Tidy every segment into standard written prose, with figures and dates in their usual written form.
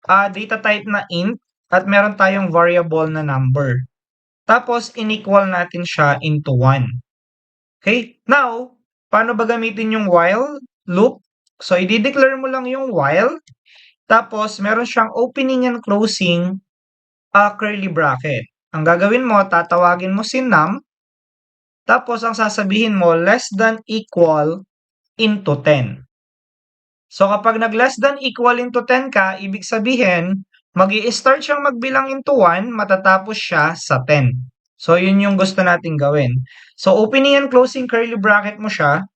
data type na int at meron tayong variable na number. Tapos, in-equal natin siya into 1. Okay? Now, paano ba gamitin yung while loop? So, i-declare mo lang yung while. Tapos, meron siyang opening and closing curly bracket. Ang gagawin mo, tatawagin mo si num. Tapos, ang sasabihin mo, less than equal into 10. So, kapag nag-less than equal into 10 ka, ibig sabihin, mag-i-start siyang magbilang into 1, matatapos siya sa 10. So, yun yung gusto nating gawin. So, opening and closing curly bracket mo siya.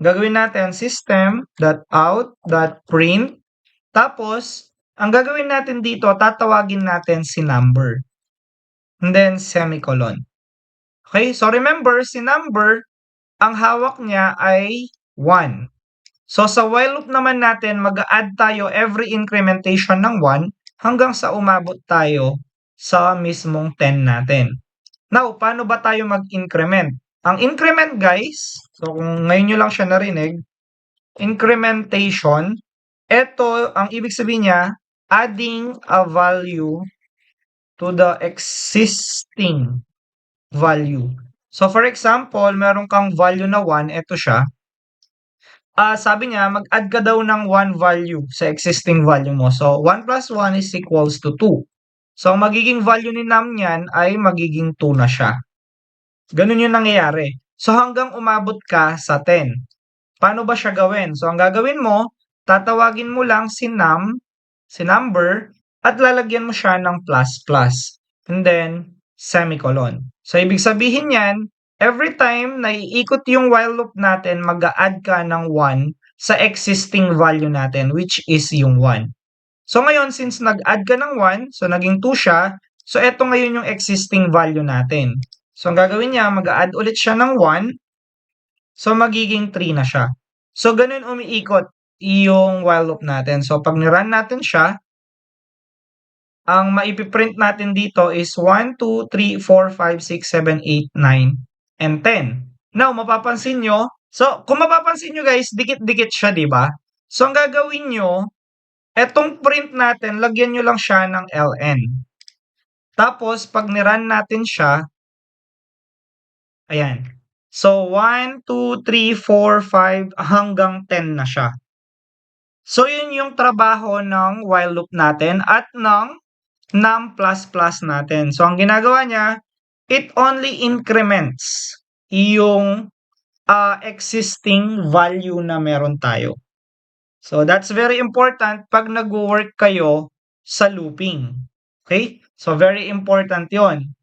Gagawin natin system.out.print. Tapos, ang gagawin natin dito, tatawagin natin si number. And then, semicolon. Okay? So, remember, si number, ang hawak niya ay 1. So, sa while loop naman natin, mag-add tayo every incrementation ng 1 hanggang sa umabot tayo sa mismong 10 natin. Now, paano ba tayo mag-increment? Ang increment, guys, so kung ngayon nyo lang siya narinig, incrementation, ito, ang ibig sabihin niya, adding a value to the existing value. So, for example, meron kang value na 1, ito siya. Sabi niya, mag-add ka daw ng 1 value sa existing value mo. So, 1 plus 1 is equals to 2. So, ang magiging value ni num niyan ay magiging 2 na siya. Ganun yung nangyayari. So, hanggang umabot ka sa 10. Paano ba siya gawin? So, ang gagawin mo, tatawagin mo lang si num, si number, at lalagyan mo siya ng plus plus. And then, semicolon. So, ibig sabihin yan, every time na iikot yung while loop natin, mag-a-add ka ng 1 sa existing value natin, which is yung 1. So, ngayon, since nag-add ka ng 1, so naging 2 siya, so eto ngayon yung existing value natin. So, ang gagawin niya, mag-a-add ulit siya ng 1, so magiging 3 na siya. So, ganun umiikot yung while loop natin. So, pag ni-run natin siya, ang maipiprint natin dito is 1, 2, 3, 4, 5, 6, 7, 8, 9, and 10. Now, mapapansin nyo, so kung mapapansin nyo guys, dikit-dikit siya, di ba? So, ang gagawin nyo, etong print natin, lagyan nyo lang siya ng ln. Tapos, pag ni-run natin siya, ayan. So, 1, 2, 3, 4, 5, hanggang 10 na siya. So, yun yung trabaho ng while loop natin at ng num++ natin. So, ang ginagawa niya, it only increments yung existing value na meron tayo. So, that's very important pag nag-work kayo sa looping. Okay? So, very important yon.